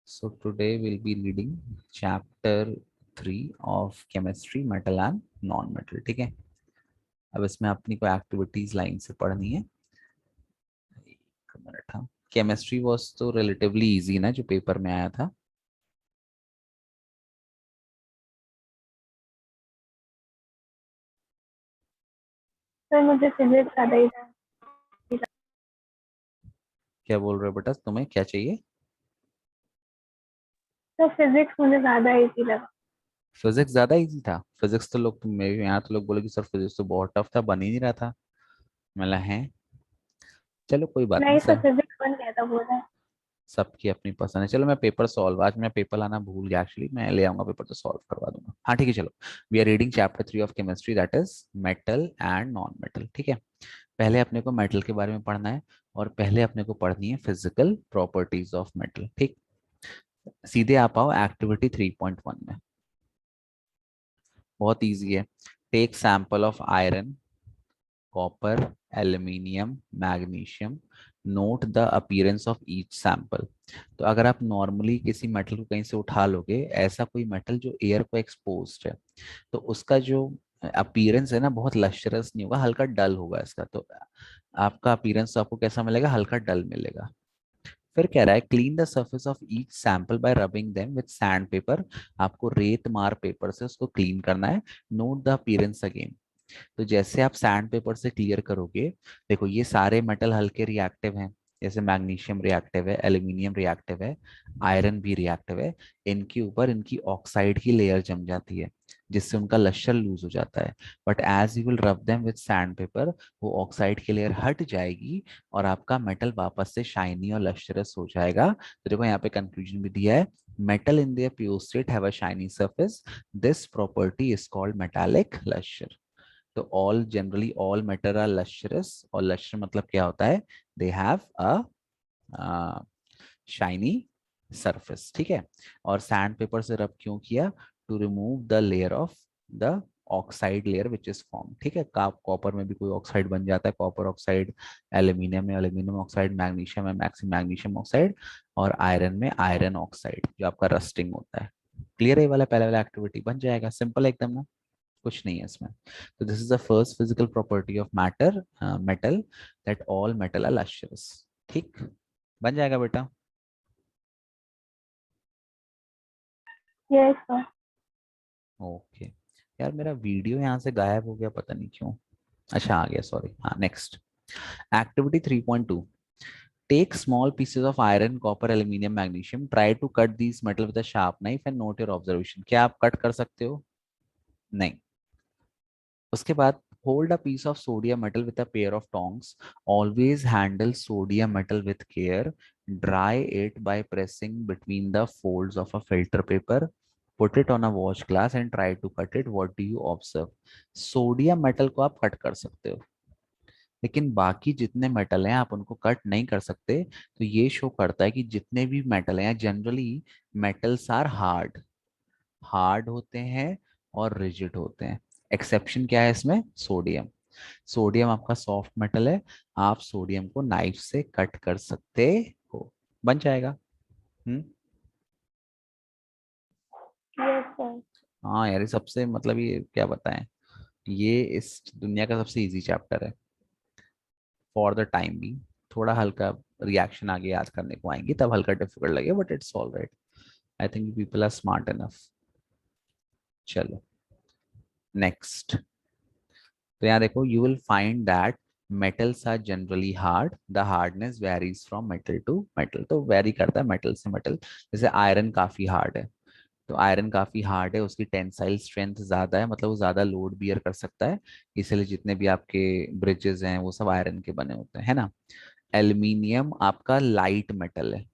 So today we'll be reading chapter 3 of chemistry, metal and non-metal. ठीक है, अब इसमें अपनी को एक्टिविटीज लाइन से पढ़नी है। एक मिनट। हाँ, केमिस्ट्री वॉज तो रिलेटिवली इजी ना, जो पेपर में आया था। सर मुझे फिजिक्स ज़्यादा ही था। क्या बोल रहे हो बेटा, तुम्हें क्या चाहिए? तो फिजिक्स मुझे ज़्यादा इजी लगा। फिजिक्स ज्यादा इजी था? फिजिक्स तो लोग, मेरे यहाँ तो लोग बोले कि सर फिजिक्स तो बहुत टफ था, बन ही नहीं रहा था। मतलब है, चलो कोई बात नहीं नहीं तो सर, फिजिक्स बन गया था बोला। सबकी अपनी पसंद है। चलो मैं पेपर सॉल्व, आज मैं पेपर लाना भूल गया एक्चुअली, मैं ले आऊंगा पेपर तो सॉल्व करवा दूंगा। हाँ ठीक है, चलो। We are reading chapter 3 of chemistry, that is metal and non metal. ठीक है, पहले अपने को मेटल के बारे में पढ़ना है और पहले अपने को पढ़नी है फिजिकल प्रॉपर्टीज ऑफ मेटल। ठीक, सीधे आप आओ एक्टिविटी 3.1 में। बहुत इजी है। Take sample of iron, copper, aluminium, magnesium, note the appearance of each sample. तो अगर आप नॉर्मली किसी मेटल को कहीं से उठा लोगे, ऐसा कोई मेटल जो एयर को एक्सपोज्ड है, तो उसका जो अपीयरेंस है ना, बहुत लश्चरस नहीं होगा, हल्का डल होगा इसका। तो आपका अपीयरेंस तो आपको कैसा मिलेगा? हल्का डल मिलेगा। फिर कह रहा है clean the surface of each sample bye rubbing them with sand paper. आपको रेत मार पेपर से उसको क्लीन करना है। Note the appearance again. तो जैसे आप सैंड पेपर से क्लियर करोगे, देखो ये सारे मेटल हल्के रिएक्टिव हैं। जैसे मैग्नीशियम रिएक्टिव है, एल्यूमिनियम रिएक्टिव है, आयरन भी रिएक्टिव है। इनके ऊपर इनकी ऑक्साइड की लेयर जम जाती है, जिससे उनका लश्कर लूज हो जाता है। But as you will rub them with sand paper, वो ऑक्साइड की लेयर हट जाएगी और आपका मेटल वापस से शाइनी और लश्चरस हो जाएगा। तो देखो यहाँ पे कंक्लूजन भी दिया है, metal in their pure state have a shiny surface, this property is called metallic lustre. तो all generally all matter are lustrous, और लश्चर मतलब क्या होता है? They have a shiny surface. ठीक है, और सैंड पेपर से रब क्यों किया? To remove the layer of the oxide layer which is form. ठीक है, कॉपर में भी कोई ऑक्साइड बन जाता है, कॉपर ऑक्साइड। एल्यूमिनियम में एल्यूमिनियम ऑक्साइड, मैग्नीशियम में मैग्नीशियम ऑक्साइड, और आयरन में आयरन ऑक्साइड, जो आपका रस्टिंग होता है। क्लियर है? ये वाला पहले वाला एक्टिविटी बन जाएगा, सिंपल एकदम ना, कुछ नहीं है इसमें। तो this is the first physical property of matter, metal, that all metal are lustrous. ठीक, बन जाएगा बेटा। Yes sir. ओके, यार मेरा वीडियो यहाँ से गायब हो गया, पता नहीं क्यों। अच्छा आ गया, सॉरी। हाँ, next activity 3.2। Take small pieces of iron, copper, aluminium, magnesium, try to cut these metal with a sharp knife and note your observation. क्या आप कट कर सकते हो? नहीं। उसके बाद hold a piece of sodium metal with a pair of tongs, always handle sodium metal with care, dry it by pressing between the folds of a filter paper, put it on a wash glass and try to cut it, what do you observe? Sodium metal को आप cut कर सकते हो, लेकिन बाकी जितने metal हैं आप उनको कट नहीं कर सकते। तो ये शो करता है कि जितने भी मेटल हैं, generally metals are hard, hard होते हैं और रिजिड होते हैं। एक्सेप्शन क्या है इसमें? सोडियम। सोडियम आपका सॉफ्ट मेटल है, आप सोडियम को नाइफ से कट कर सकते हो, बन जाएगा। हम्म। Yes sir. हाँ यार, ये सबसे मतलब ये क्या बताएं, ये इस दुनिया का सबसे इजी चैप्टर है फॉर द टाइम भी। थोड़ा हल्का रिएक्शन आगे याद करने को आएंगे तब हल्का डिफिकल्ट लगे, but it's all right. I think people are smart enough. चलो नेक्स्ट। तो यहाँ देखो, you will find that metals are generally hard, the hardness varies from metal to metal. तो वेरी करता है मेटल से मेटल। जैसे आयरन काफी हार्ड है, तो आयरन काफी हार्ड है, उसकी टेंसाइल स्ट्रेंथ ज्यादा है, मतलब वो ज्यादा लोड बियर कर सकता है। इसलिए जितने भी आपके ब्रिजेस हैं वो सब आयरन के बने होते हैं, है ना। एल्यूमिनियम आपका लाइट मेटल है,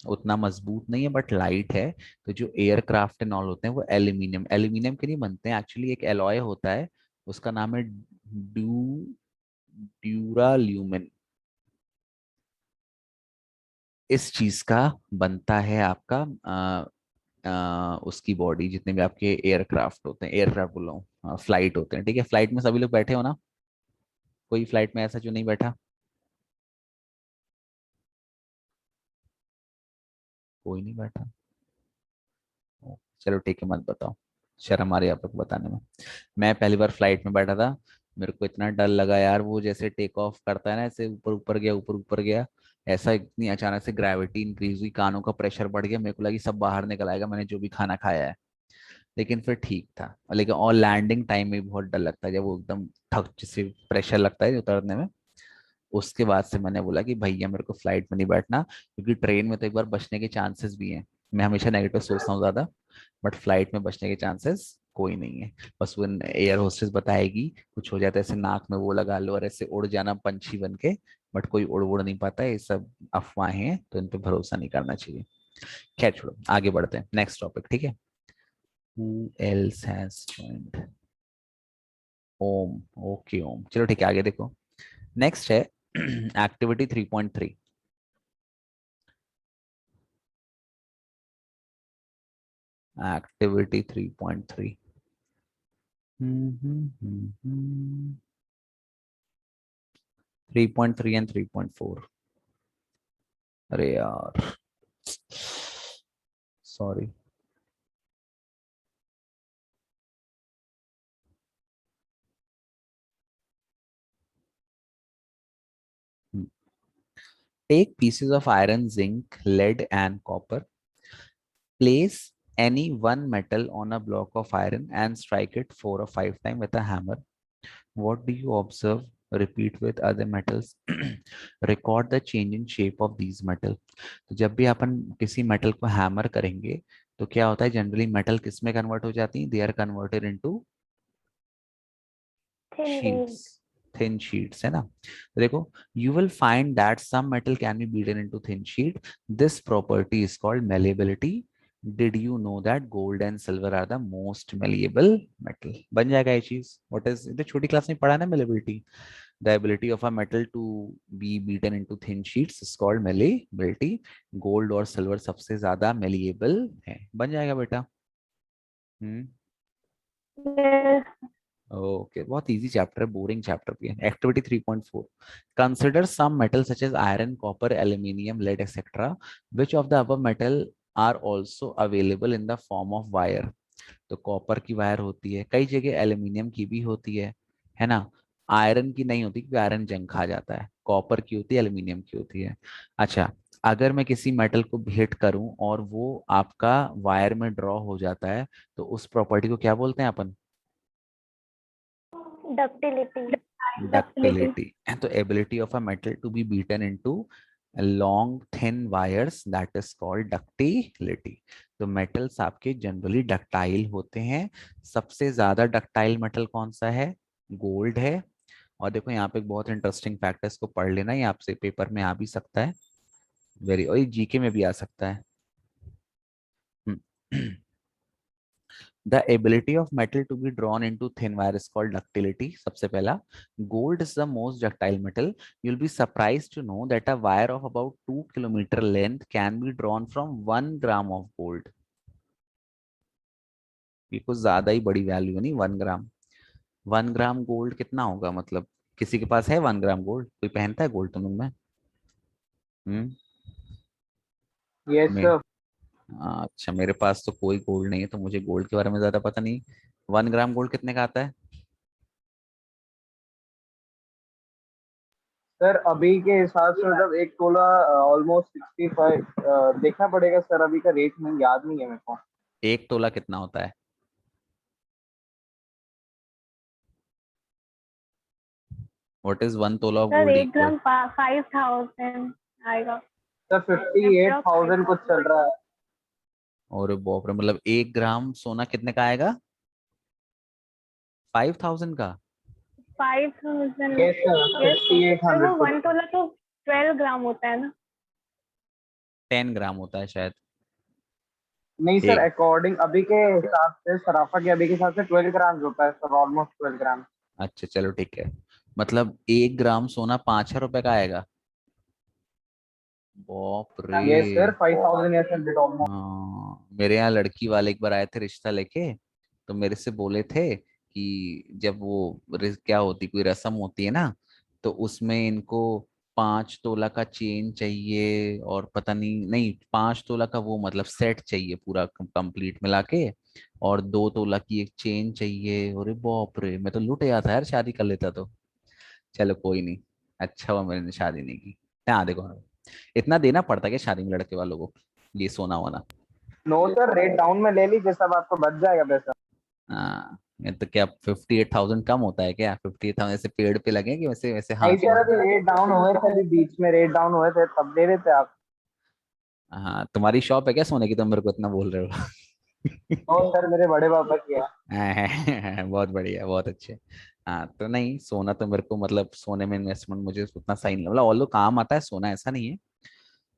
उतना मजबूत नहीं है बट लाइट है। तो जो एयरक्राफ्ट एंड ऑल होते हैं वो एल्यूमिनियम एल्यूमिनियम के नहीं बनते हैं एक्चुअली, एक एलॉय होता है, उसका नाम है ड्यूराल्यूमिन। इस चीज का बनता है आपका उसकी बॉडी, जितने भी आपके एयरक्राफ्ट होते हैं, एयरक्राफ्ट बोल रहा हूँ, फ्लाइट होते हैं। ठीक है, फ्लाइट में सभी लोग बैठे हो ना? कोई फ्लाइट में ऐसा जो नहीं बैठा? कोई नहीं बैठा। चलो ठीक है, मत बताओ, शर्म आ रही है आप लोग को बताने में। मैं पहली बार फ्लाइट में बैठा था, मेरे को इतना डर लगा यार, वो जैसे टेक ऑफ करता है ना, ऐसे ऊपर ऊपर गया, ऊपर ऊपर गया, ऐसा इतनी अचानक से ग्रेविटी इंक्रीज हुई, कानों का प्रेशर बढ़ गया, मेरे को लगी सब बाहर निकल आएगा, मैंने जो भी खाना खाया है। लेकिन फिर ठीक था, लेकिन और लैंडिंग टाइम में भी बहुत डर लगता है, जब वो एकदम थक जैसे प्रेशर लगता है उतरने में। उसके बाद से मैंने बोला कि भैया मेरे को फ्लाइट में नहीं बैठना, क्योंकि ट्रेन में तो एक बार बचने के चांसेस भी हैं, मैं हमेशा नेगेटिव सोचता हूँ ज्यादा, बट फ्लाइट में बचने के चांसेस कोई नहीं है। बस वो एयर होस्टेस बताएगी, कुछ हो जाता है ऐसे नाक में वो लगा लो और ऐसे उड़ जाना पंछी बन के, बट कोई उड़ नहीं पाता है, ये सब अफवाहें हैं, तो इन पे भरोसा नहीं करना चाहिए। खैर छोड़ो, आगे बढ़ते हैं, नेक्स्ट टॉपिक, ठीक है। Who else has joined? Om, okay Om, चलो ठीक है, आगे देखो। नेक्स्ट है एक्टिविटी 3.3। एक्टिविटी 3.3। 3.3 एंड 3.4। अरे यार, sorry. Take pieces of iron, zinc, lead, and copper. Place any one metal on a block of iron and strike it 4 or 5 times with a hammer. What do you observe? Repeat with other metals. Record the change in shape of these metal. तो जब भी अपन किसी metal को hammer करेंगे, तो क्या होता है, जनरली मेटल किस में कन्वर्ट हो जाती है, they are converted into thin sheets, lead. Thin sheets, है ना। तो देखो, you will find that some metal can be beaten into thin sheet, this property is called malleability. Did you know that gold and silver are the most malleable metal? बन जाएगा ये चीज, what is, तो छोटी class में पढ़ा ना malleability. The ability of a metal to be beaten into thin sheets is called malleability. Gold और सिल्वर सबसे ज्यादा मेलिएबल है, बन जाएगा बेटा। हम्म। ओके, बहुत इजी चैप्टर है, बोरिंग चैप्टर भी है। Activity 3.4। Consider some metal such as iron, copper, aluminium, lead etcetera, which of the above metal are also available in the form of wire. तो कॉपर की वायर होती है, कई जगह एल्यूमिनियम की भी होती है ना। आयरन की नहीं होती, क्योंकि आयरन जंग खा जाता है। कॉपर की होती है, एल्यूमिनियम की होती है। अच्छा, अगर मैं किसी मेटल को हिट करूं और वो आपका वायर में ड्रॉ हो जाता है, तो उस प्रॉपर्टी को क्या बोलते हैं अपन? डक्टिलिटी। डक्टिलिटी। डक्टिलिटी। तो ability of a metal to be beaten into long thin wires, that is called ductility. तो मेटल्स आपके जनरली डक्टाइल होते हैं। सबसे ज्यादा डक्टाइल मेटल कौन सा है? गोल्ड है। और देखो यहाँ पे एक बहुत इंटरेस्टिंग फैक्ट है, इसको पढ़ लेना, ये आपसे पेपर में आ भी सकता है, वेरी, और जीके में भी आ सकता है। The ability of metal to be drawn into thin wire is called ductility. सबसे पहला, gold is the most ductile metal. You'll be surprised to know that a wire of about 2 kilometer length can be drawn from 1 gram of gold. ये कुछ ज्यादा ही बड़ी value है, नहीं 1 ग्राम? 1 gram gold कितना होगा, मतलब किसी के पास है 1 ग्राम गोल्ड? कोई पहनता है गोल्ड तुम लोग में? हम्म। यस मैं, सर। अच्छा, मेरे पास तो कोई गोल्ड नहीं है, तो मुझे गोल्ड के बारे में ज्यादा पता नहीं। 1 ग्राम गोल्ड कितने का आता है? सर अभी के हिसाब से मतलब एक तोला ऑलमोस्ट 65 देखना पड़ेगा सर, अभी का रेट नहीं याद नहीं है मेरे को। 1 तोला कितना होता है? व्हाट इज 1 तोला ऑफ सर गोल्ड एक इक्वल? ग्राम 5000 आएगा। सर 58,000 कुछ चल रहा है। और बाप रे, मतलब 1 ग्राम सोना कितने का आएगा? 5,000 का? 5000। Yes sir, yes fifty eight sir, वो हंड्रेड कुछ। 1 तोला तो 12 ग्राम होता है ना। 10 ग्राम होता है शायद। नहीं सर, एक, अकॉर्डिंग अभी के हिसाब से, सराफा के अभी के हिसाब से 12 ग्राम होता है सर, ऑलमोस्ट 12 ग्राम। अच्छा चलो ठीक है, मतलब 1 ग्राम सोना 5,000 रुपए का आएगा? बाप रे। Yes sir, 5,000 yes hundred almost. हाँ, मेरे यहाँ लड़की वाले एक बार आए थे रिश्ता लेके, तो मेरे से बोले थे कि जब वो क्या होती, कोई रस्म होती है ना, तो उसमें इनको 5 तोला का चेन चाहिए, और पता नहीं, नहीं 5 तोला का वो मतलब सेट चाहिए पूरा कंप्लीट मिला के, और 2 तोला की एक चेन चाहिए। अरे बाप रे, मैं तो लुट गया था यार, शादी कर लेता तो। चलो कोई नहीं, अच्छा हुआ मैंने शादी नहीं की। हाँ देखो, इतना देना पड़ता है क्या शादी में लड़के वालों को, ये सोना वोना? नो सर, रेट डाउन में ले लीजिए, सब आपको बच जाएगा पैसा। हाँ, ये तो क्या 58,000 कम होता है क्या? 58,000 ऐसे पेड़ पे लगे कि वैसे वैसे नहीं हाथ में? सर, अभी रेट डाउन हुए थे, अभी बीच में रेट डाउन हुए थे, तब दे देते आप। हाँ, तुम्हारी शॉप है क्या सोने की, तुम मेरे को इतना बोल रहे हो? नो सर, मेरे बड़े पापा की है। बहुत बढ़िया, बहुत अच्छे। हाँ तो नहीं, सोना तो मेरे को मतलब सोने में इन्वेस्टमेंट मुझे उतना सही नहीं, मतलब ऑल्दो काम आता है सोना, ऐसा नहीं है।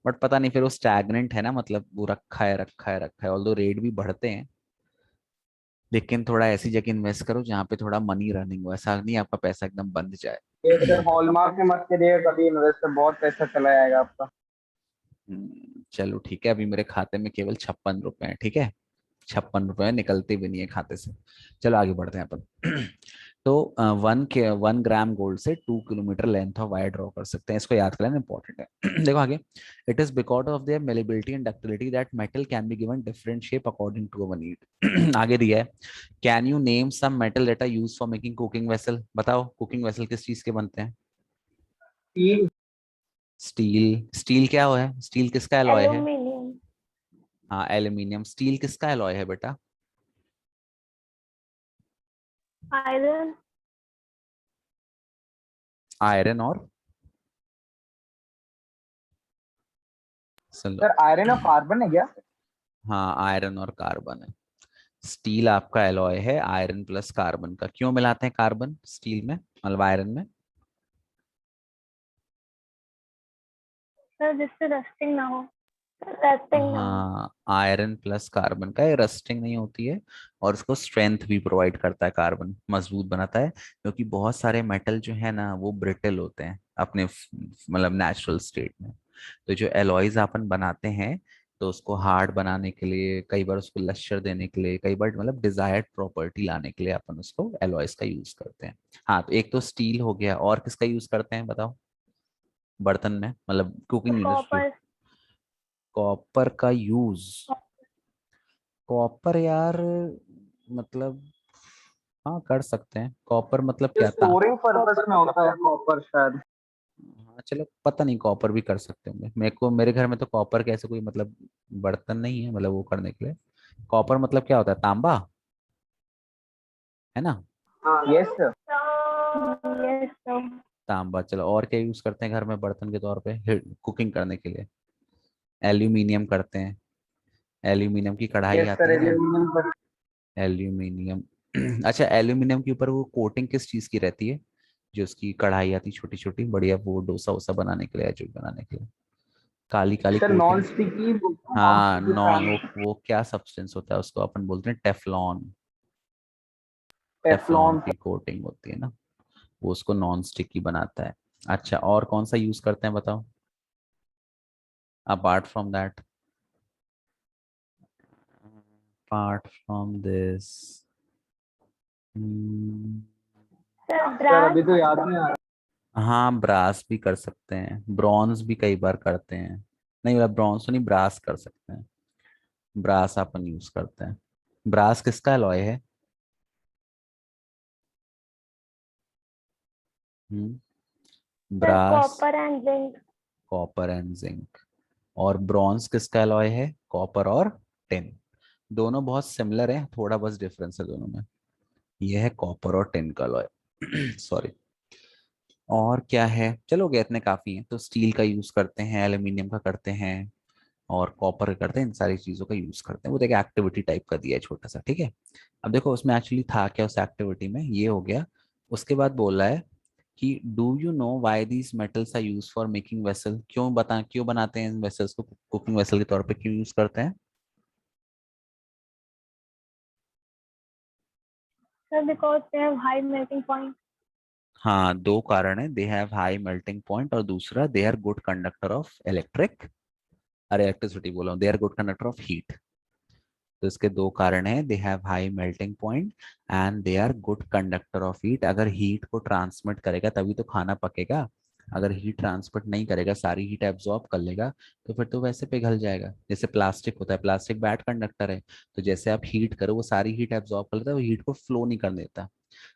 बट पता नहीं फिर वो स्टैग्नेंट है ना, मतलब वो रखा है रखा है रखा है, ऑल्दो रेट भी बढ़ते हैं। लेकिन थोड़ा ऐसी जगह इन्वेस्ट करो जहाँ पे थोड़ा मनी रनिंग हो, ऐसा नहीं आपका पैसा एकदम बंद जाए। ये सर हॉलमार्क में मत करिएगा कभी इन्वेस्ट, बहुत पैसा चला जाएगा आपका। चलो ठीक है, अभी मेरे खाते में केवल 56 रुपए हैं, ठीक है? 56 रुपए निकलते भी नहीं है खाते से। चलो आगे बढ़ते हैं अपन। तो 1 ग्राम गोल्ड से 2 kilometre length of wire draw कर सकते हैं, इसको याद कर लेना, इंपॉर्टेंट है। देखो आगे, it is because of their malleability and ductility that metal can be given different shape according to our need. आगे दिया है, can you name some metal that are used for making cooking vessel? बताओ cooking vessel किस चीज के बनते हैं? Steel. Steel. Steel क्या है? स्टील किसका एलॉय है? एल्यूमिनियम, हाँ एल्यूमिनियम। स्टील किसका एलॉय है बेटा? आयरन, आयरन और सुन लो। सर आयरन और कार्बन है क्या? हाँ आयरन और कार्बन है। स्टील आपका एलॉय है आयरन प्लस कार्बन का। क्यों मिलाते हैं कार्बन स्टील में, मतलब आयरन में? सर जिससे रस्टिंग ना हो, रस्टिंग ना हो। हाँ, आयरन प्लस कार्बन का, ये रस्टिंग नहीं होती है, और इसको स्ट्रेंथ भी प्रोवाइड करता है, कार्बन मजबूत बनाता है, क्योंकि बहुत सारे मेटल जो है ना वो ब्रिटल होते हैं अपने मतलब नेचुरल स्टेट में। तो जो एलॉयज अपन बनाते हैं, तो उसको हार्ड बनाने के लिए, कई बार उसको लश्यर देने के लिए, कई बार मतलब डिजायर्ड प्रॉपर्टी लाने के लिए अपन उसको एलॉयज का यूज करते हैं। हाँ तो एक तो स्टील हो गया, और किसका यूज करते हैं बताओ बर्तन में, मतलब कुकिंग इंडस्ट्री? कॉपर, कॉपर का यूज? कॉपर यार, मतलब हाँ कर सकते हैं, कॉपर मतलब ये क्या था? स्टोरिंग पर्पस में होता है कॉपर शायद। हाँ चलो, पता नहीं, कॉपर भी कर सकते होंगे। मेरे को मेरे घर में तो कॉपर के ऐसे कोई मतलब बर्तन नहीं है, मतलब वो करने के लिए। कॉपर मतलब क्या होता है, तांबा है ना? हाँ यस सर। Yes sir. तांबा। चलो और क्या यूज करते हैं घर में बर्तन के तौर पे कुकिंग करने के लिए? एल्यूमिनियम करते हैं, एल्यूमिनियम की कढ़ाई यस आती सर, है ना, एल्यूमिनियम पर। एल्यूमिनियम। अच्छा, एल्यूमिनियम के ऊपर वो कोटिंग किस चीज की रहती है, जो उसकी कढ़ाई आती छोटी छोटी बढ़िया, वो डोसा वोसा बनाने के लिए, जो बनाने के लिए काली काली sir non coating? Sticky, non हाँ स्टिकी नॉन, पैन। वो क्या सब्सटेंस होता है उसको अपन बोलते हैं टेफलॉन। Teflon Teflon. की कोटिंग होती है ना, वो उसको नॉन स्टिकी बनाता है। अच्छा, और कौन सा यूज करते हैं बताओ, apart from that, apart from this? Sir sir brass, अभी तो याद नहीं आ रहा। हाँ ब्रास भी कर सकते हैं, ब्रॉन्ज भी कई बार करते हैं। नहीं मतलब ब्रॉन्ज तो नहीं, ब्रास कर सकते हैं। ब्रास अपन यूज करते हैं। ब्रास किसका अलॉय है? Sir brass, copper and zinc. Copper and zinc. और ब्रॉन्ज किसका अलॉय है? कॉपर और टिन। दोनों बहुत सिमिलर हैं, थोड़ा बस डिफरेंस है दोनों में। यह है कॉपर और टिन का अलॉय। सॉरी। और क्या है, चलो गया, इतने काफी हैं। तो स्टील का यूज करते हैं, एल्यूमिनियम का करते हैं, और कॉपर का करते हैं, इन सारी चीजों का यूज करते हैं। वो देखिए एक्टिविटी टाइप का दिया है छोटा सा, ठीक है? अब देखो उसमें एक्चुअली था क्या, उस एक्टिविटी में ये हो गया। उसके बाद बोल रहा है कि do you know why these metals are use for making vessel? क्यों बनाते हैं इन वेसल्स को, कुकिंग वेसल के तौर पे क्यों यूज करते हैं? Sir because they have high melting point. हाँ दो कारण है, they have high melting point, और दूसरा they are good conductor of electric, अरे इलेक्ट्रिसिटी बोला हूँ, they are good conductor of heat. तो इसके दो कारण हैं, दे have high melting point and they are good conductor of heat. अगर हीट को ट्रांसमिट करेगा तभी तो खाना पकेगा, अगर हीट ट्रांसपोर्ट नहीं करेगा, सारी हीट एब्जॉर्ब कर लेगा, तो फिर तो वैसे पिघल जाएगा। जैसे प्लास्टिक होता है, प्लास्टिक बैड कंडक्टर है, तो जैसे आप हीट करो वो सारी हीट एब्जॉर्ब कर लेता है, वो हीट को फ्लो नहीं कर देता।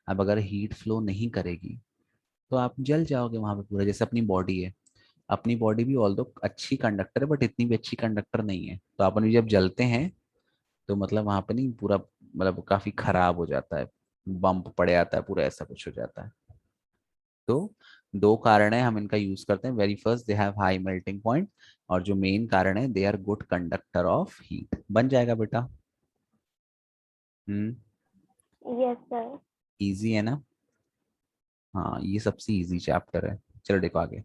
अब अगर हीट फ्लो नहीं करेगी तो आप जल जाओगे वहां पे पूरा। जैसे अपनी बॉडी है, अपनी बॉडी भी ऑल्दो अच्छी कंडक्टर है बट इतनी भी अच्छी कंडक्टर नहीं है, तो अपन भी जब जलते हैं तो मतलब वहां पे नहीं पूरा, मतलब काफी खराब हो जाता है, बम्प पड़ जाता है पूरा, ऐसा कुछ हो जाता है। तो दो कारण है हम इनका यूज करते हैं। Very first, they have high melting point, और जो मेन कारण है, they are good conductor of heat. बन जाएगा बेटा। हम्म। Yes sir. इजी है ना? हाँ, ये सबसे इजी चैप्टर है। चलो देखो आगे।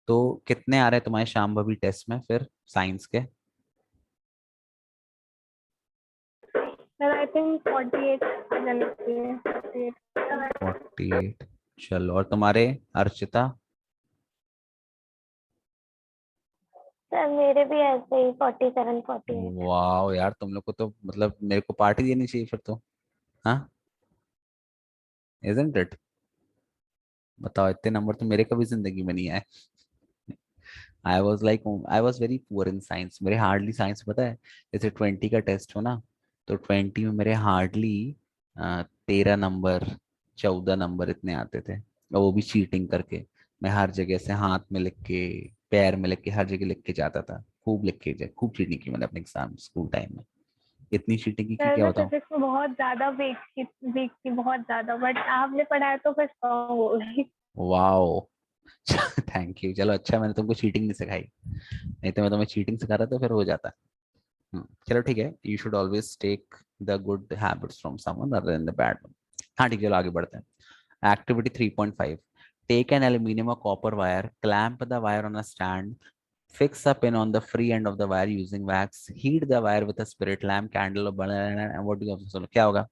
तो कितने आ रहे हैं तुम्हारे शाम भाभी टेस्ट में फिर साइंस के? सर आई थिंक 48 आ जाने चाहिए, 48। 48। चलो, और तुम्हारे अर्चिता? सर मेरे भी ऐसे ही 47 48। वाह यार, तुम लोग को तो मतलब मेरे को पार्टी देनी चाहिए फिर तो। हाँ, इजंट इट? बताओ, इतने नंबर तो मेरे कभी जिंदगी में नहीं आए। I was very poor in science. मेरे हार्डली साइंस पता है, जैसे 20 का टेस्ट हो ना, तो 20 में मेरे हार्डली 13 नंबर, 14 नंबर इतने आते थे, और वो भी चीटिंग करके। मैं हर जगह से हाथ में लिख के, पैर में लिख के, हर जगह लिख के जाता था। खूब लिख के, खूब चीटिंग की मैंने अपने एग्जाम स्कूल टाइम में। इतनी चीटिंग की सर क्या मैं बताऊं। फिजिक्स में बहुत ज्यादा वीक थी बहुत ज्यादा, बट आपने पढ़ाया तो फिर स्ट्रॉन्ग हो गई। वाओ। Thank you. चलो अच्छा, मैंने तुमको चीटिंग नहीं सिखाई, नहीं तो मैं तुम्हें चीटिंग सिखा रहा तो फिर हो जाता। चलो ठीक है, you should always take the good habits from someone other than the bad one. हाँ ठीक है, चलो आगे बढ़ते हैं। एक्टिविटी 3.5, टेक एन एल्यूमिनियम और copper wire, clamp the wire on a stand, fix a pin on the free end of the wire using wax, heat the wire with a spirit lamp, candle or banana, and what do you observe? क्या होगा?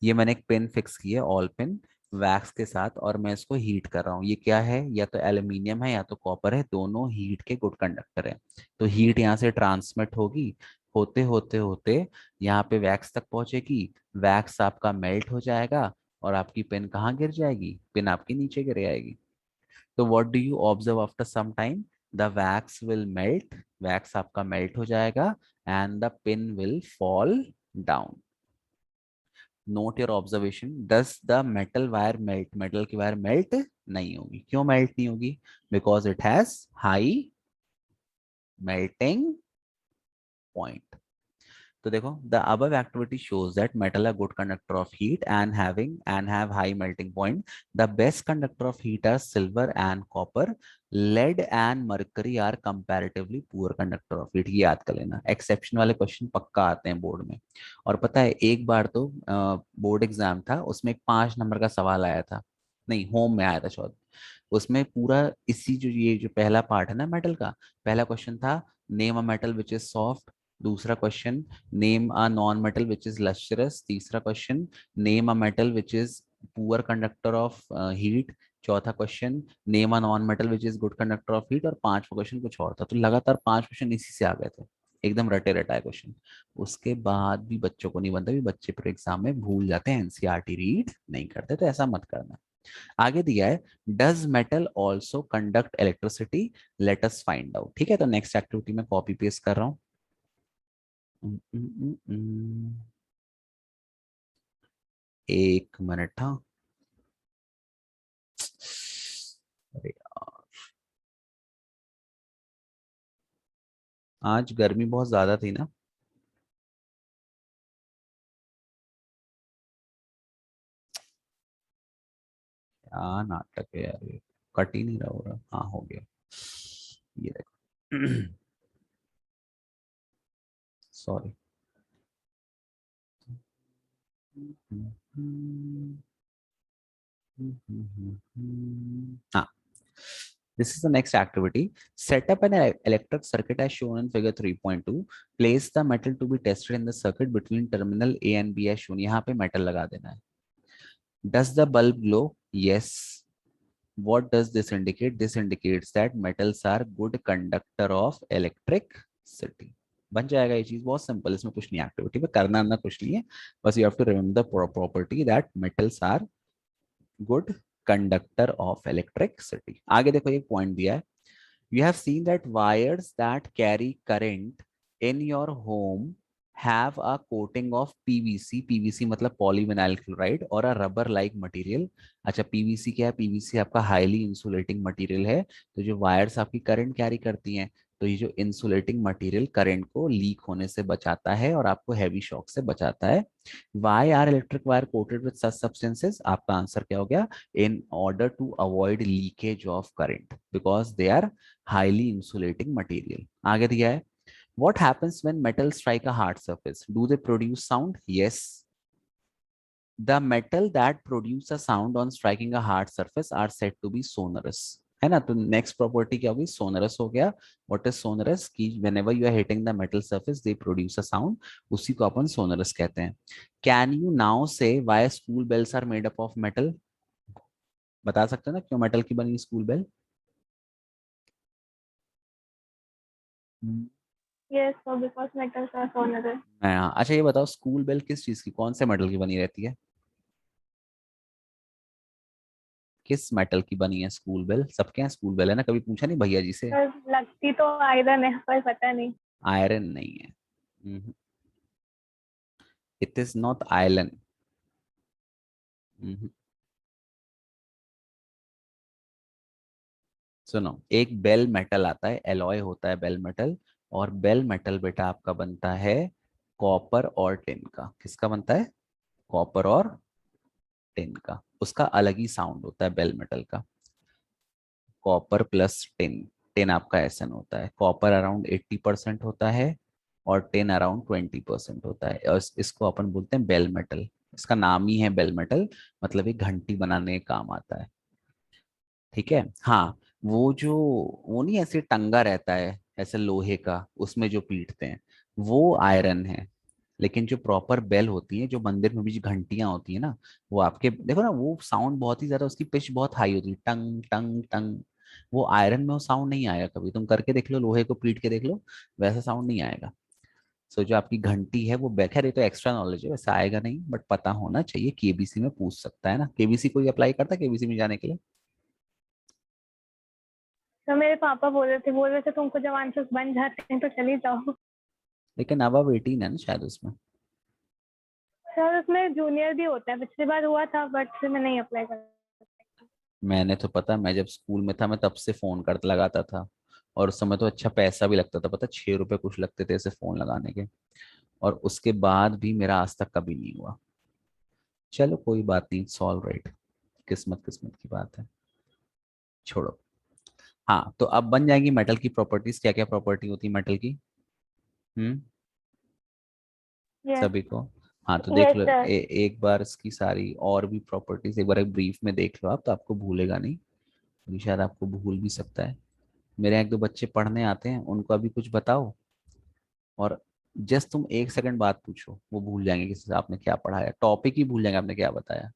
ये मैंने एक pin fix की है, all pin, wax के साथ, और मैं इसको हीट कर रहा हूँ। ये क्या है? या तो एल्यूमिनियम है या तो कॉपर है, दोनों हीट के गुड कंडक्टर है। तो हीट यहाँ से ट्रांसमिट होगी, होते होते होते यहाँ पे वैक्स तक पहुंचेगी, वैक्स आपका मेल्ट हो जाएगा, और आपकी पिन कहाँ गिर जाएगी? पिन आपकी नीचे गिर आएगी। तो what do you observe after some time? The wax will melt, wax आपका मेल्ट हो जाएगा, and the pin will fall down. Note your observation, does the metal wire melt? Metal की वायर मेल्ट नहीं होगी। क्यों मेल्ट नहीं होगी? Because it has high melting point. तो देखो, the above activity shows that metal are good conductor of heat and have high melting point. The best conductor of heat are silver and copper. Lead and mercury are comparatively poor conductor of heat. ये याद कर लेना, exception वाले question पक्का आते हैं board में। और पता है, एक बार तो बोर्ड एग्जाम था, उसमें एक 5 नंबर का सवाल आया था, नहीं होम में आया था शायद। उसमें पूरा इसी जो ये जो पहला पार्ट है ना मेटल का, पहला क्वेश्चन था, name a metal which is soft. दूसरा question, name a non metal which is lustrous. तीसरा question, name a metal which is poor conductor of heat. चौथा question, name a non metal which is good conductor of heat. और पांचवा question कुछ और था। तो लगातार 5 क्वेश्चन इसी से आ गए थे, एकदम रटे रटाए क्वेश्चन। उसके बाद भी बच्चों को नहीं बनता, भी बच्चे पूरे एग्जाम में भूल जाते हैं, एनसीईआरटी रीड नहीं करते, तो ऐसा मत करना। आगे दिया है, does metal also conduct electricity, late us find out. ठीक है, तो नेक्स्ट एक्टिविटी में कॉपी पेस्ट कर रहा हूँ। एक मिनट। हाँ, अरे यार, आज गर्मी बहुत ज्यादा थी ना। क्या नाटक है यार ये, कट ही नहीं रहा हो रहा। हाँ हो गया, ये देखो। सॉरी। हाँ, this is the next activity. Set up an electric circuit as shown in figure 3.2. Place the metal to be tested in the circuit between terminal A and B as shown. यहाँ पे metal लगा देना है। Does the bulb glow? Yes. What does this indicate? This indicates that metals are good conductor of electricity. बन जाएगा ये चीज, बहुत सिंपल, इसमें कुछ नहीं, एक्टिविटी में करना ना कुछ नहीं है, बस you have to remember the property that metals are good conductor of electricity. आगे देखो एक पॉइंट दिया है, you have seen that wires that carry current in your home have a coating of PVC, PVC मतलब polyvinyl chloride, और a rubber like material। अच्छा PVC क्या है? PVC आपका हाईली इंसुलेटिंग मटेरियल है। तो जो वायर्स आपकी करंट कैरी करती हैं, तो ये जो इंसुलेटिंग मटेरियल करंट को लीक होने से बचाता है और आपको हैवी शॉक से बचाता है। Why are electric wire coated with such substances? आपका आंसर क्या हो गया? In order to avoid leakage of current, because they are highly insulating material। आगे दिया है, what happens when metal strike a hard surface? Do they produce sound? Yes, the metal that produce a sound on striking a hard surface are said to be sonorous। है ना? तो next property क्या होगी? Sonorous हो गया। What is sonorous? कि whenever you are hitting the metal surface they produce a sound, उसी को अपन सोनरस कहते हैं। कैन यू नाउ से why school bells are made up of metal? बता सकते हो ना क्यों मेटल की बनी school bell? Yes, so because metals are sonorous. हाँ, अच्छा ये बताओ स्कूल बेल किस चीज की, कौन से मेटल की बनी रहती है? किस मेटल की बनी है स्कूल बेल? सबके यहाँ स्कूल बेल है ना, कभी पूछा नहीं भैया जी से? पर लगती तो आयरन है, पर पता नहीं। आयरन नहीं है, इट इज नॉट आयरन। सुनो, एक बेल मेटल आता है, एलॉय होता है बेल मेटल, और बेल मेटल बेटा आपका बनता है कॉपर और टिन का। किसका बनता है? कॉपर और टिन का। उसका अलग ही साउंड होता है बेल मेटल का। कॉपर प्लस टिन, टिन आपका एसन होता है। कॉपर अराउंड 80% होता है और टिन अराउंड 20% होता है, और इसको अपन बोलते हैं बेल मेटल। इसका नाम ही है बेल मेटल, मतलब एक घंटी बनाने का काम आता है। ठीक है, हाँ। वो जो, वो नहीं ऐसे टंगा रहता है ऐसे लोहे का, उसमें जो पीटते हैं वो आयरन है। लेकिन जो प्रॉपर बेल होती है, जो मंदिर में भी जो घंटियां होती है ना, वो आपके देखो ना, वो साउंड बहुत ही ज्यादा, उसकी पिच बहुत हाई होती है, टंग टंग टंग। वो आयरन में वो साउंड नहीं आएगा। कभी तुम करके देख लो, लोहे को पीट के देख लो, वैसा साउंड नहीं आएगा। सो जो आपकी घंटी है वो खैर ये तो एक्स्ट्रा नॉलेज है, वैसे आएगा नहीं, बट पता होना चाहिए। केबीसी में पूछ सकता है ना, केबीसी कोई अप्लाई करता है केबीसी में जाने के लिए? तो मेरे पापा बोल रहे थे तुमको जब आंसर्स बन जाते हैं तो चली जाओ। लेकिन अब 18 है ना शायद उसमें। सर उसमें जूनियर भी होता है, पिछली बार हुआ था बट फिर मैं नहीं अप्लाई कर। मैंने तो पता, मैं जब स्कूल में था मैं तब से फोन करते लगाता था, और उस समय तो अच्छा पैसा भी लगता था, पता 6 रुपए कुछ लगते थे ऐसे फोन लगाने के। और उसके बाद भी मेरा आज तक कभी नहीं हुआ। चलो कोई बात नहीं, सॉल्व राइट। किस्मत किस्मत की बात है, छोड़ो। हाँ, तो अब बन जाएंगी मेटल की प्रॉपर्टीज। क्या क्या प्रॉपर्टी होती है मेटल की? हम्म यस। सभी को। हाँ तो देख यस लो, सर। एक बार इसकी सारी और भी प्रॉपर्टीज एक बार एक ब्रीफ में देख लो आप, तो आपको भूलेगा नहीं। अभी शायद आपको भूल भी सकता है। मेरे यहाँ एक दो बच्चे पढ़ने आते हैं, उनको अभी कुछ बताओ, और जस्ट तुम 1 सेकंड बाद पूछो, वो भूल जाएंगे कि आपने क्या पढ़ाया, टॉपिक ही भूल जाएंगे आपने क्या बताया।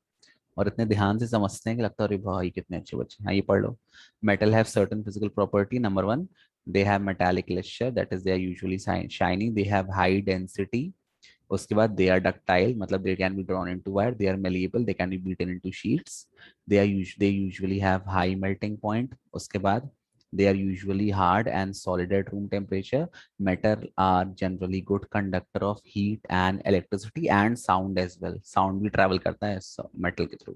और इतने ध्यान से समझते हैं कि लगता है अरे भाई कितने अच्छे बच्चे। हाँ ये पढ़ लो। Metal have certain physical property. Number 1, they have metallic lecture, that is they are usually shiny, they have high density. उसके बाद दे आर डक्टाइल, मतलब they can be drawn into wire, they are malleable, they can be beaten into sheets, they usually have high melting point. उसके बाद they are usually hard and solid at room temperature. Metal are generally good conductor of heat and electricity and sound as well, sound भी travel करता है metal के through.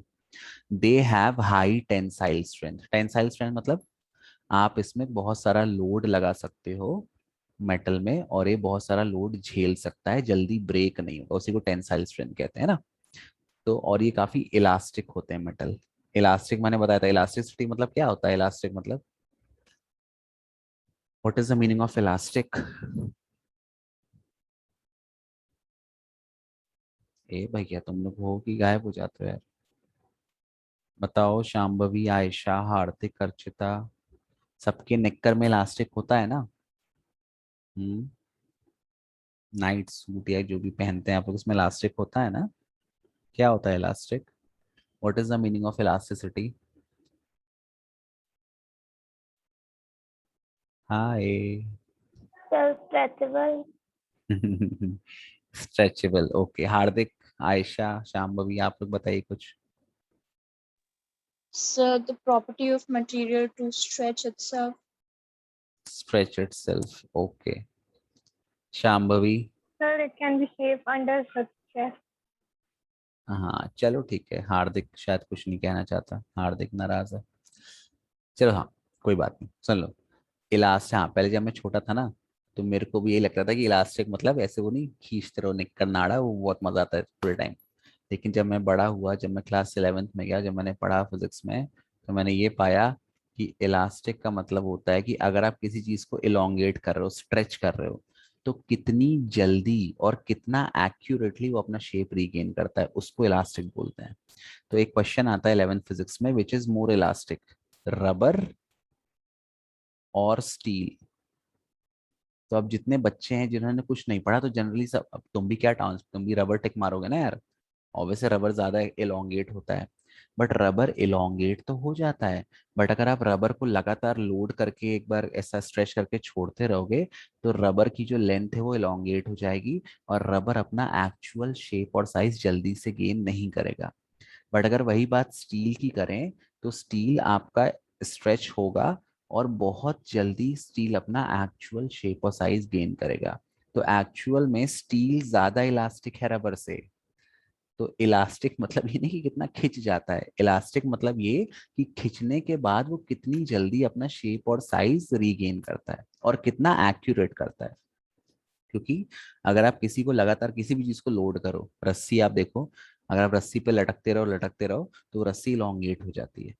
They have high tensile strength। tensile strength मतलब आप इसमें बहुत सारा load लगा सकते हो मेटल में, और ये बहुत सारा लोड झेल सकता है, जल्दी ब्रेक नहीं होगा, उसी को टेंसाइल स्ट्रेंथ कहते हैं ना। तो और ये काफी इलास्टिक होते हैं मेटल। इलास्टिक मैंने बताया था, इलास्टिसिटी मतलब क्या होता है? इलास्टिक मतलब, what is the meaning of elastic? ए भैया तुम लोग हो कि गायब हो जाते हो यार? बताओ, शांभवी, आयशा, हार्दिक, अर्चिता, सबके नेक्कर में इलास्टिक होता है ना? हम्म नाइट सूट या जो भी पहनते हैं आप लोग, उसमें इलास्टिक होता है ना? क्या होता है elastic? What is the meaning of elasticity? Hi. Sir stretchable. Stretchable, okay. Hardik, Ayesha, Shambhavi, आप लोग बताइए कुछ। So the property of material to stretch itself. Stretch itself. Okay. Shambhavi. Sir, it can be shaped under stress. हाँ चलो ठीक है, हार्दिक शायद कुछ नहीं कहना चाहता, हार्दिक नाराज है। चलो हाँ, कोई बात नहीं, सुन लो। इलास्टिक, हाँ पहले जब मैं छोटा था ना, तो मेरे को भी यही लगता था कि इलास्टिक मतलब ऐसे वो नहीं खींचते रहो निक्कर नाड़ा, वो बहुत मजा आता है पूरे टाइम। लेकिन जब मैं बड़ा हुआ, जब मैं क्लास 11th में गया, जब मैंने पढ़ा फिजिक्स में, तो मैंने ये पाया कि इलास्टिक का मतलब होता है कि अगर आप किसी चीज को इलोंगेट कर रहे हो, स्ट्रेच कर रहे हो, तो कितनी जल्दी और कितना एक्यूरेटली वो अपना शेप रीगेन करता है, उसको इलास्टिक बोलते हैं। तो एक क्वेश्चन आता है 11th फिजिक्स में, which is more elastic, rubber और स्टील। तो अब जितने बच्चे हैं जिन्होंने कुछ नहीं पढ़ा, तो जनरली सब, अब तुम भी क्या टाउन, तुम भी रबर टिक मारोगे ना यार, ऑब्वियसली रबर ज्यादा एलोंगेट होता है। बट रबर एलोंगेट तो हो जाता है, बट अगर आप रबर को लगातार लोड करके एक बार ऐसा स्ट्रेच करके छोड़ते रहोगे, तो रबर की जो लेंथ है वो एलोंगेट हो जाएगी, और रबर अपना एक्चुअल शेप और साइज जल्दी से गेन नहीं करेगा। बट अगर वही बात स्टील की करें, तो स्टील आपका स्ट्रेच होगा, और बहुत जल्दी स्टील अपना एक्चुअल शेप और साइज गेन करेगा। तो एक्चुअल में स्टील ज्यादा इलास्टिक है रबर से। तो इलास्टिक मतलब ये नहीं कि कितना खिंच जाता है, इलास्टिक मतलब ये कि खिंचने के बाद वो कितनी जल्दी अपना शेप और साइज रीगेन करता है, और कितना एक्यूरेट करता है। क्योंकि अगर आप किसी को लगातार किसी भी चीज को लोड करो, रस्सी आप देखो, अगर आप रस्सी पे लटकते रहो तो रस्सी इलोंगेट हो जाती है।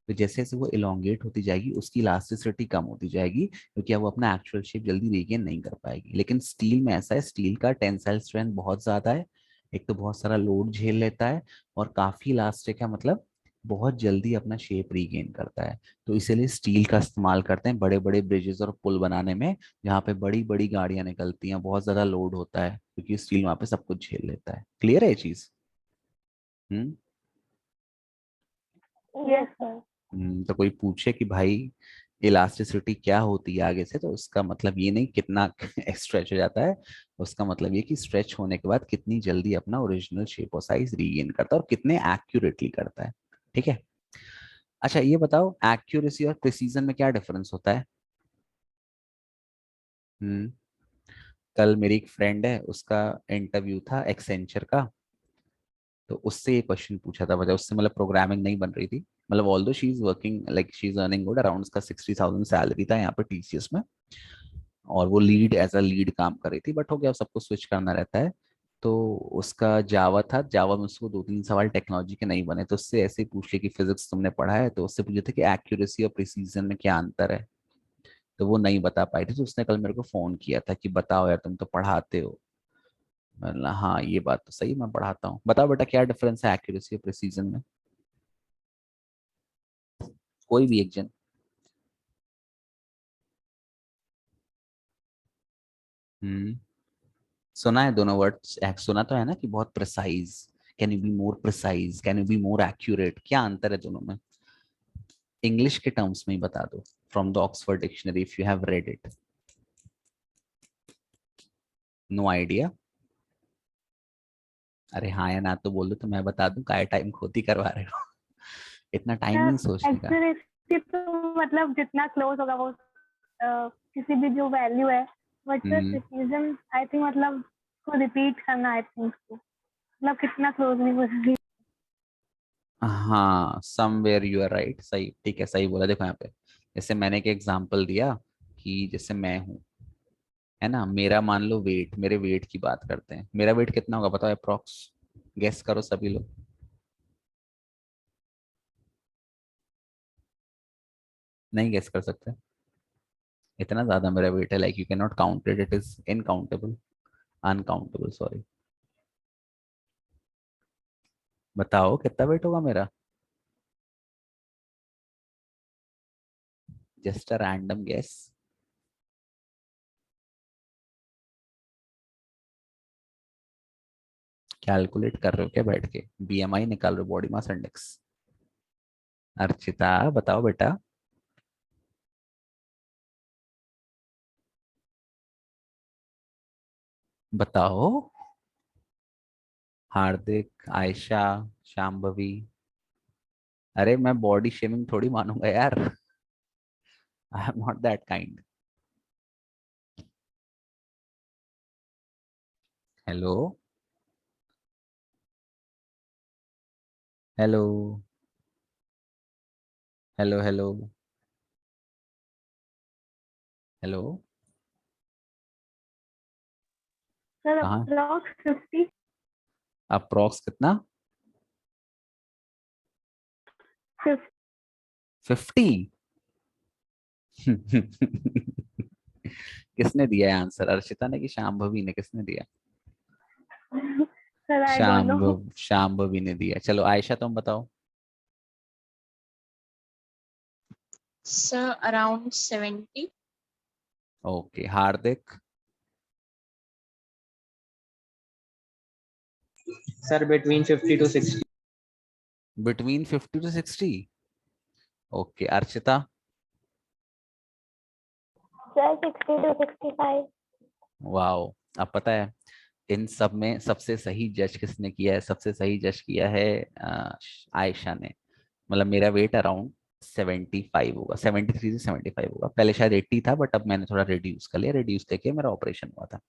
तो जैसे जैसे वो इलोंगेट होती जाएगी, उसकी इलास्टिसिटी कम होती जाएगी, क्योंकि अब वो अपना एक्चुअल शेप जल्दी रिगेन नहीं कर पाएगी। लेकिन स्टील में ऐसा है, स्टील का टेंसाइल स्ट्रेंथ बहुत ज्यादा है, एक तो बहुत सारा लोड झेल लेता है, और काफी इलास्टिक है, मतलब बहुत जल्दी अपना शेप रीगेन करता है। तो इसीलिए स्टील का इस्तेमाल करते हैं बड़े बड़े ब्रिजेस और पुल बनाने में, जहाँ पे बड़ी बड़ी गाड़ियां निकलती हैं, बहुत ज्यादा लोड होता है, क्योंकि स्टील वहां पे सब कुछ झेल लेता है। क्लियर है ये चीज? हम्म। Yes, sir. तो कोई पूछे कि भाई इलास्टिसिटी क्या होती है आगे से, तो उसका मतलब ये नहीं कितना स्ट्रेच हो जाता है, उसका मतलब ये कि स्ट्रेच होने के बाद कितनी जल्दी अपना ओरिजिनल शेप और साइज रीगेन करता है, और कितने एक्यूरेटली करता है। ठीक है। अच्छा ये बताओ, एक्यूरेसी और प्रिसीजन में क्या डिफरेंस होता है? हम्म। कल मेरी एक फ्रेंड है, उसका इंटरव्यू था एक्सेंचर का, तो उससे ये क्वेश्चन पूछा था, वजह उससे मतलब प्रोग्रामिंग नहीं बन रही थी, मतलब although she is working, like she is earning good, around उसका 60,000 सैलरी था यहाँ पे टीसीएस में, और वो लीड एज अ लीड काम कर रही थी, बट हो गया, सबको स्विच करना रहता है। तो उसका जावा था, जावा में उसको 2-3 सवाल टेक्नोलॉजी के नहीं बने, तो उससे ऐसे ही पूछ लिया कि फिजिक्स तुमने पढ़ा है, तो उससे पूछे थे कि एक्यूरेसी और प्रिसीजन में क्या अंतर है, तो वो नहीं बता पाई थी, तो उसने कल मेरे को फोन किया था कि बताओ यार, तुम तो पढ़ाते हो। मैंने बोला, हाँ ये बात तो सही, मैं पढ़ाता हूँ, बताओ बेटा क्या डिफरेंस है एक्यूरेसी और प्रिसीजन में? कोई भी एक जन। हम्म। सुना है दोनों वर्ड्स, सुना तो है ना कि बहुत precise, can you be more precise, can you be more accurate, क्या अंतर है दोनों में? इंग्लिश के टर्म्स में ही बता दो, from the Oxford dictionary, if you have read it. No idea? अरे हाँ या ना तो बोल दो, तो मैं बता दूं, काय टाइम खोती करवा रहे हो? इतना टाइम Sir, नहीं सोचने का। accuracy तो मतलब जितना क्लोज होगा वो किसी भी जो वैल्यू है, but sir hmm. Precision I think मतलब को रिपीट करना, आई थिंक मतलब कितना क्लोजली वो repeat- हाँ समवेयर यू आर राइट, सही, ठीक है, सही बोला। देखो यहाँ पे, जैसे मैंने एक एग्जांपल दिया कि जैसे मैं हूँ, है ना, मेरा मान लो वेट, मेरे वेट की बात करते हैं, मेरा वेट कितना होगा बताओ अप्रोक्स, गेस करो सभी लोग। नहीं गेस कर सकते? इतना ज्यादा मेरा वेट है, like you can not count it, it is incountable, uncountable sorry. बताओ कितना वेट होगा मेरा, just a random guess. Calculate कर रहे हो क्या बैठ के, बीएमआई निकाल रहे हो, बॉडी मास इंडेक्स? अर्चिता बताओ बेटा। बताओ। हार्दिक, आयशा, शांभवी, अरे मैं बॉडी शेमिंग थोड़ी मानूंगा यार, I am not that kind. Hello, hello, hello, hello, hello. Sir, कहाँ? approx 50. अप्रोक्स कितना? 50. 50? किसने दिया है आंसर, अर्शिता ने कि शांभवी ने, किसने दिया? Sir, I don't know. Shambhavi ने दिया। चलो आयशा तुम बताओ। Sir, around 70. Okay, Hardik? Sir between 50 to 60। Between 50 to 60। Okay, Archita? Sir, 60 to 65. Wow. अब पता है इन सब में सबसे सही जज किसने किया है? सबसे सही जज किया है आयशा ने। मतलब मेरा वेट अराउंड 75 होगा, 73 से 75 होगा। पहले शायद 80 था बट अब मैंने थोड़ा रिड्यूस कर लिया, रिड्यूस करके मेरा ऑपरेशन हुआ था।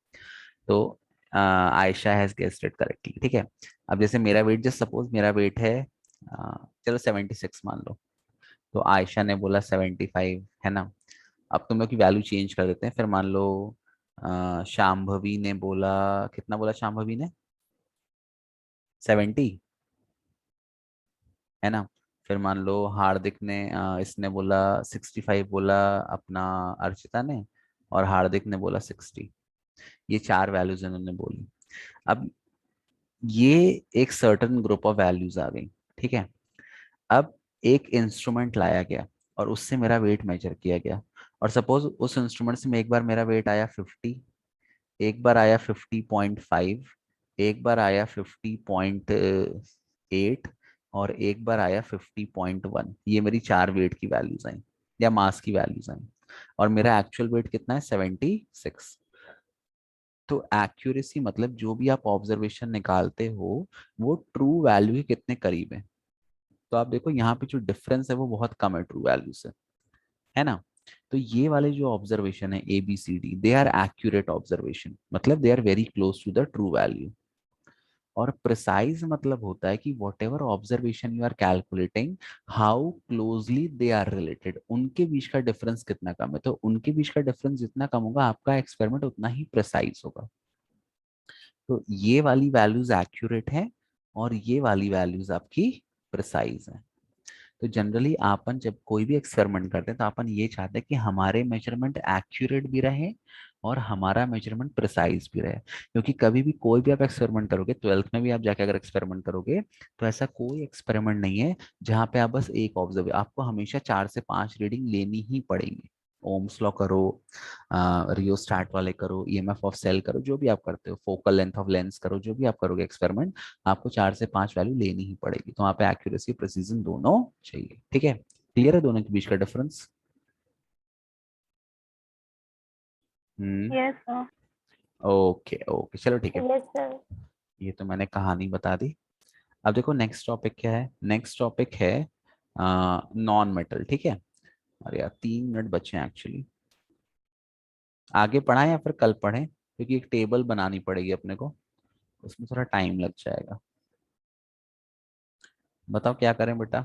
तो Ayesha has guessed it correctly, ठीक है। अब जैसे मेरा वेट, जस्ट सपोज मेरा वेट है चलो 76 मान लो, तो आयशा ने बोला 75, है ना। अब तुम लोग की वैल्यू चेंज कर देते हैं, फिर मान लो शांभवी ने बोला, कितना बोला शांभवी ने? 70, है ना। फिर मान लो हार्दिक ने इसने बोला 65 बोला अपना, अर्चिता ने, और हार्दिक ने बोला 60। ये चार वैल्यूज इन्होंने बोली। अब ये एक सर्टेन ग्रुप ऑफ वैल्यूज आ गई, ठीक है। अब एक इंस्ट्रूमेंट लाया गया और उससे मेरा वेट मेजर किया गया, और सपोज उस इंस्ट्रूमेंट से एक बार मेरा वेट आया 50, एक बार आया 50.5, एक बार आया 50.8, और एक बार आया 50.1। ये मेरी चार वेट की वैल्यूज आई या मास की वैल्यूज आई, और मेरा एक्चुअल वेट कितना है? 76। तो एक्यूरेसी मतलब जो भी आप ऑब्जर्वेशन निकालते हो वो ट्रू वैल्यू के कितने करीब है। तो आप देखो यहाँ पे जो डिफरेंस है वो बहुत कम है ट्रू वैल्यू से, है ना। तो ये वाले जो ऑब्जर्वेशन है ABCD, they are accurate observation, मतलब they are very close to the true value. और प्रिसाइज मतलब होता है कि whatever observation you are calculating, how closely they are related, उनके बीच का डिफरेंस कितना कम है। तो उनके बीच का डिफरेंस जितना कम होगा आपका एक्सपेरिमेंट उतना ही प्रिसाइज होगा। तो ये वाली वैल्यूज एक्यूरेट है और ये वाली वैल्यूज आपकी प्रिसाइज है। तो जनरली आपन जब कोई भी एक्सपेरिमेंट करते हैं तो अपन ये चाहते हैं कि हमारे मेजरमेंट एक्यूरेट भी रहे और हमारा मेजरमेंट प्रिसाइज भी रहे। क्योंकि कभी भी कोई भी आप एक्सपेरिमेंट करोगे, 12th में भी आप जाके अगर एक्सपेरिमेंट करोगे, तो ऐसा कोई एक्सपेरिमेंट नहीं है जहाँ पे आप बस एक ऑब्जर्व, आपको हमेशा 4 से 5 रीडिंग लेनी ही पड़ेगी। ओम्स लॉ करो, रियोस्टैट वाले करो, EMF ऑफ सेल करो, जो भी आप करते हो, फोकल लेंथ ऑफ लेंस करो, जो भी आप करोगे एक्सपेरिमेंट, आपको 4 से 5 वैल्यू लेनी ही पड़ेगी। तो वहाँ पे एक्यूरेसी प्रिसीजन दोनों चाहिए, ठीक है। क्लियर है दोनों के बीच का डिफरेंस? हम्म। Yes, sir. ओके ओके, चलो ठीक है। Yes, sir. ये तो मैंने कहानी बता दी। अब देखो नेक्स्ट टॉपिक क्या है। नेक्स्ट टॉपिक है नॉन मेटल, ठीक है। अरे यार 3 मिनट बचे हैं एक्चुअली। आगे पढ़ाएं या फिर कल पढ़ें, क्योंकि एक टेबल बनानी पड़ेगी अपने को, उसमें थोड़ा टाइम लग जाएगा। बताओ क्या करें बेटा,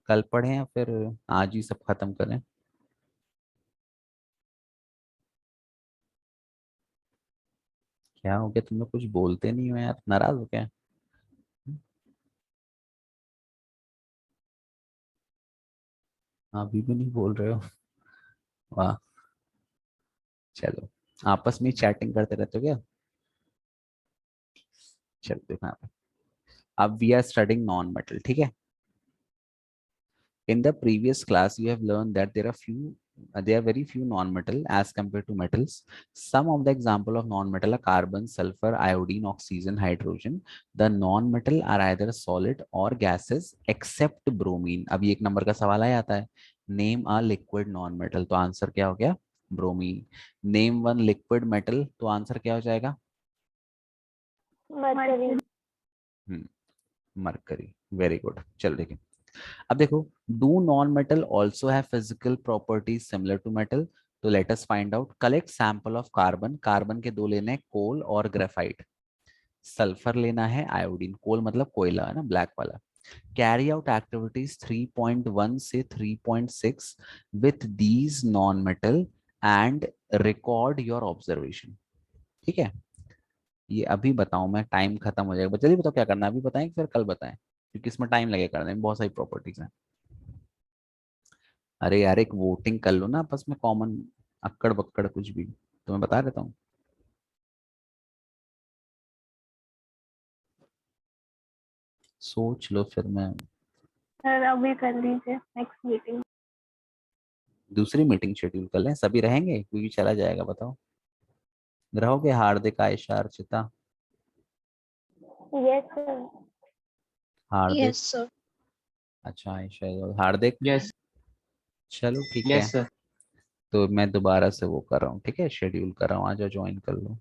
कल पढ़ें या फिर आज ही सब खत्म करें? क्या हो गया, तुम लोग कुछ बोलते नहीं हो यार, नाराज हो क्या? अभी भी नहीं बोल रहे हो? वाह। चलो, आपस में चैटिंग करते रहते हो क्या? चलो देखो यहाँ पे, अब we are studying non metal, ठीक है। In the previous class, you have learned that there are very few non-metal as compared to metals. Some of the example of non-metal are carbon, sulfur, iodine, oxygen, hydrogen. The non-metal are either solid or gases except bromine. अभी एक number का सवाल आया आता है, Name a liquid non-metal, तो answer क्या हो गया? Bromine. Name one liquid metal, तो आंसर क्या हो जाएगा? Mercury. मरकरी। वेरी गुड, चलो देखिए। अब देखो, do non metal also have physical properties similar to metal? तो let us find out. Collect sample of carbon, carbon के दो लेने हैं, कोल और ग्रेफाइट। सल्फर लेना है, आयोडीन। कोल मतलब कोयला है ना, ब्लैक वाला। कैरी आउट एक्टिविटीज 3.1 से 3.6 with these non metal and record your observation. ठीक है, ये अभी बताऊं मैं, टाइम खत्म हो जाएगा। जल्दी बताओ क्या करना है, अभी बताएं कि फिर कल बताएं, क्योंकि इसमें टाइम लगेगा करने में, बहुत सारी प्रॉपर्टीज हैं। अरे यार एक वोटिंग कर लो ना आपस में, कॉमन अक्कड़ बक्कड़ कुछ भी, तो मैं बता देता हूँ। सोच लो फिर मैं। सर अभी कर लीजिए, नेक्स्ट मीटिंग। दूसरी मीटिंग शेड्यूल कर लें, सभी रहेंगे, कोई भी चला जाएगा बताओ? रहोगे Hardik, Ayesha, Archita? Yes sir. Hardik, Yes, sir. अच्छा आयशा हार्दिक, यस चलो ठीक है। Yes sir. तो मैं दोबारा से वो कर रहा हूँ, ठीक है, शेड्यूल कर रहा हूँ, आ जाओ ज्वाइन कर लो।